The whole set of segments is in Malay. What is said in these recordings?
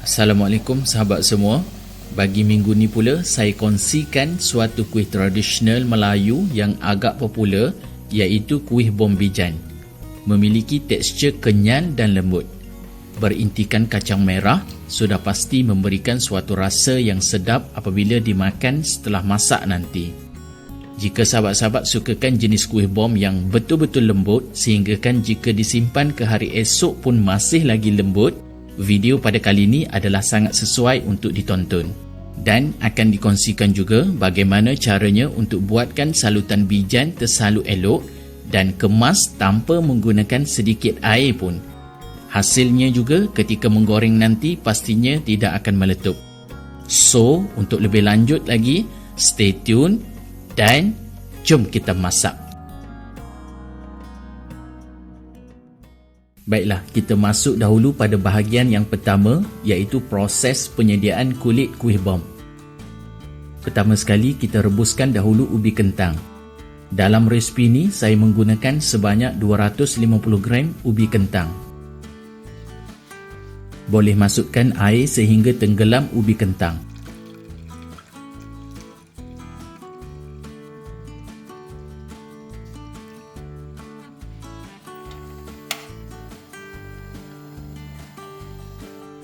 Assalamualaikum sahabat semua. Bagi minggu ni pula saya kongsikan suatu kuih tradisional Melayu yang agak popular, iaitu kuih bom bijan. Memiliki tekstur kenyal dan lembut. Berintikan kacang merah, sudah pasti memberikan suatu rasa yang sedap apabila dimakan setelah masak nanti. Jika sahabat-sahabat sukakan jenis kuih bom yang betul-betul lembut sehinggakan jika disimpan ke hari esok pun masih lagi lembut, video pada kali ini adalah sangat sesuai untuk ditonton. Dan akan dikongsikan juga bagaimana caranya untuk buatkan salutan bijan tersalut elok dan kemas tanpa menggunakan sedikit air pun. Hasilnya juga ketika menggoreng nanti pastinya tidak akan meletup. So, untuk lebih lanjut lagi, stay tune dan jom kita masak. Baiklah, kita masuk dahulu pada bahagian yang pertama, iaitu proses penyediaan kulit kuih bom. Pertama sekali, kita rebuskan dahulu ubi kentang. Dalam resipi ini, saya menggunakan sebanyak 250 gram ubi kentang. Boleh masukkan air sehingga tenggelam ubi kentang.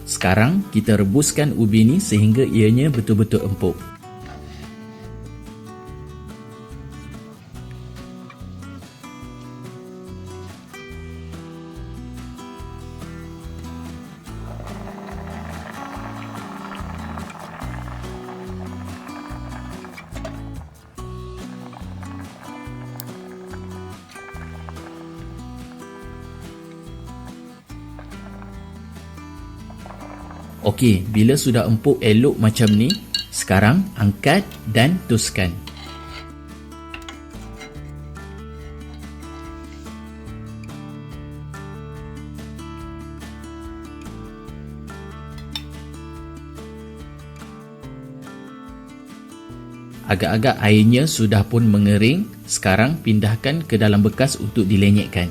Sekarang kita rebuskan ubi ni sehingga ianya betul-betul empuk. Okey, bila sudah empuk elok macam ni, sekarang angkat dan tuskan. Agak-agak airnya sudah pun mengering, sekarang pindahkan ke dalam bekas untuk dilenyekkan.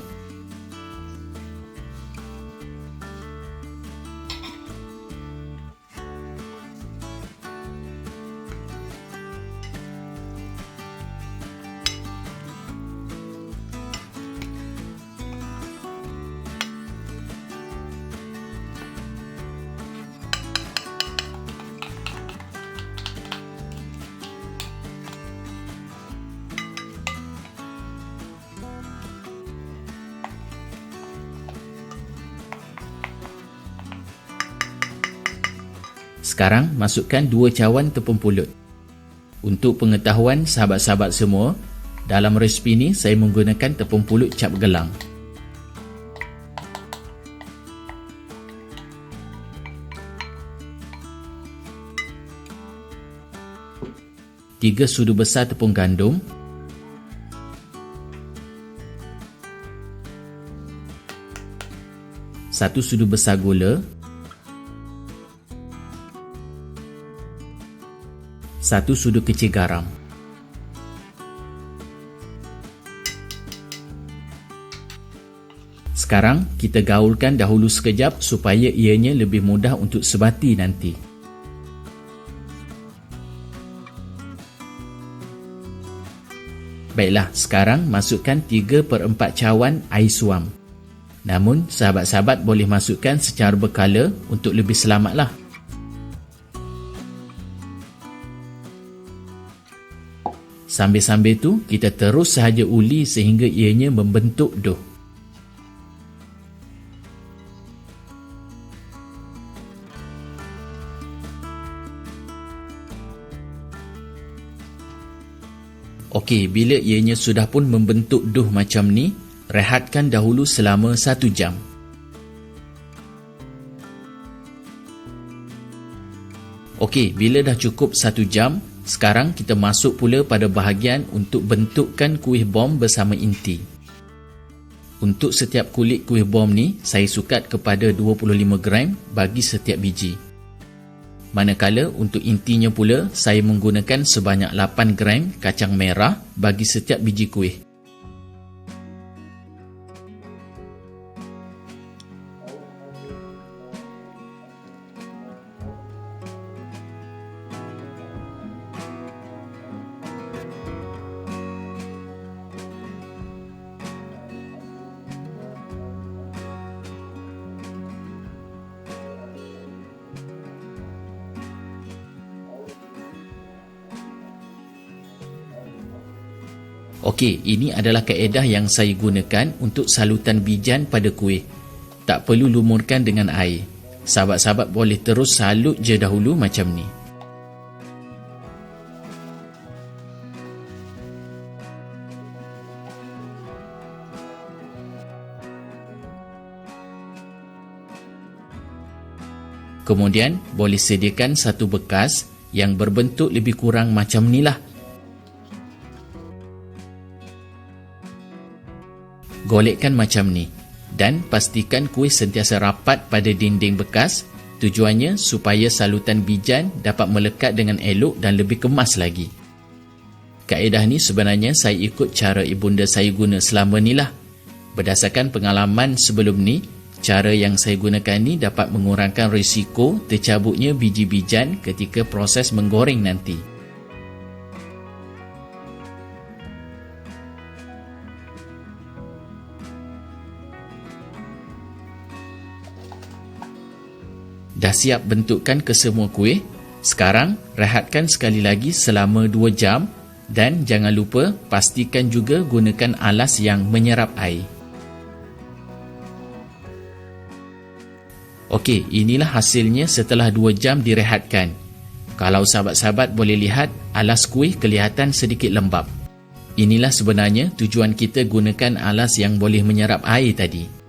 Sekarang masukkan 2 cawan tepung pulut. Untuk pengetahuan sahabat-sahabat semua, dalam resipi ini saya menggunakan tepung pulut cap gelang. Tiga sudu besar tepung gandum, 1 sudu besar gula, 1 sudu kecil garam. Sekarang kita gaulkan dahulu sekejap supaya ianya lebih mudah untuk sebati nanti. Baiklah, sekarang masukkan 3/4 cawan air suam. Namun, sahabat-sahabat boleh masukkan secara berkala untuk lebih selamatlah. Sambil-sambil tu, kita terus sahaja uli sehingga ianya membentuk dough. Okey, bila ianya sudah pun membentuk dough macam ni, rehatkan dahulu selama 1 jam. Okey, bila dah cukup 1 jam, sekarang kita masuk pula pada bahagian untuk bentukkan kuih bom bersama inti. Untuk setiap kulit kuih bom ni, saya sukat kepada 25 gram bagi setiap biji. Manakala untuk intinya pula, saya menggunakan sebanyak 8 gram kacang merah bagi setiap biji kuih. Okey, ini adalah kaedah yang saya gunakan untuk salutan bijan pada kuih. Tak perlu lumurkan dengan air. Sahabat-sahabat boleh terus salut je dahulu macam ni. Kemudian, boleh sediakan satu bekas yang berbentuk lebih kurang macam ni lah. Golekkan macam ni dan pastikan kuih sentiasa rapat pada dinding bekas. Tujuannya supaya salutan bijan dapat melekat dengan elok dan lebih kemas lagi. Kaedah ni sebenarnya saya ikut cara ibunda saya guna selama ni lah. Berdasarkan pengalaman sebelum ni, cara yang saya gunakan ni dapat mengurangkan risiko tercabutnya biji bijan ketika proses menggoreng nanti. Dah siap bentukkan kesemua kuih. Sekarang, rehatkan sekali lagi selama 2 jam dan jangan lupa pastikan juga gunakan alas yang menyerap air. Okey, inilah hasilnya setelah 2 jam direhatkan. Kalau sahabat-sahabat boleh lihat, alas kuih kelihatan sedikit lembap. Inilah sebenarnya tujuan kita gunakan alas yang boleh menyerap air tadi.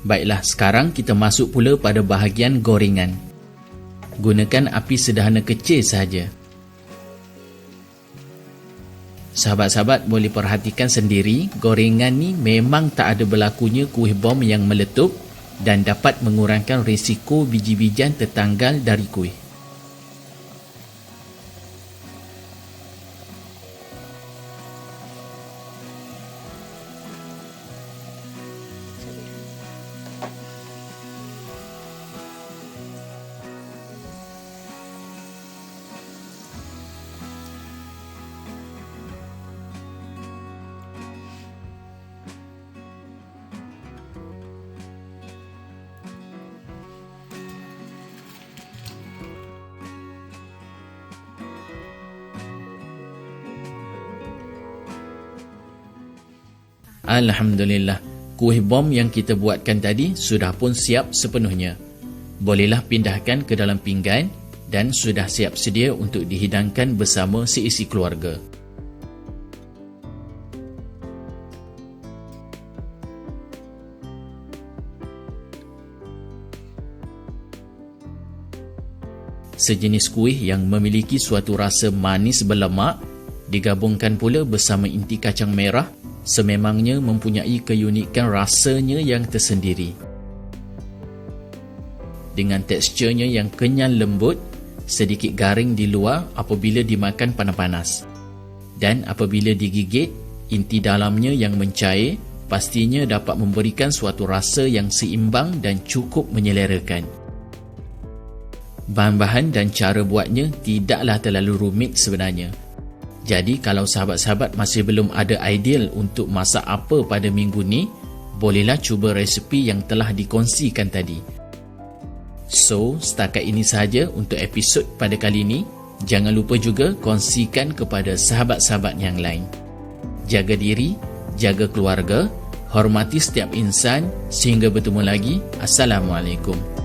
Baiklah, sekarang kita masuk pula pada bahagian gorengan. Gunakan api sederhana kecil sahaja. Sahabat-sahabat boleh perhatikan sendiri, gorengan ni memang tak ada berlakunya kuih bom yang meletup dan dapat mengurangkan risiko biji-bijan tertanggal dari kuih. Alhamdulillah, kuih bom yang kita buatkan tadi sudah pun siap sepenuhnya. Bolehlah pindahkan ke dalam pinggan dan sudah siap sedia untuk dihidangkan bersama seisi keluarga. Sejenis kuih yang memiliki suatu rasa manis berlemak digabungkan pula bersama inti kacang merah sememangnya mempunyai keunikan rasanya yang tersendiri. Dengan teksturnya yang kenyal lembut, sedikit garing di luar apabila dimakan panas-panas. Dan apabila digigit, inti dalamnya yang mencair pastinya dapat memberikan suatu rasa yang seimbang dan cukup menyelerakan. Bahan-bahan dan cara buatnya tidaklah terlalu rumit sebenarnya. Jadi kalau sahabat-sahabat masih belum ada ideal untuk masak apa pada minggu ni, bolehlah cuba resepi yang telah dikongsikan tadi. So, setakat ini sahaja untuk episod pada kali ini. Jangan lupa juga kongsikan kepada sahabat-sahabat yang lain. Jaga diri, jaga keluarga, hormati setiap insan. Sehingga bertemu lagi. Assalamualaikum.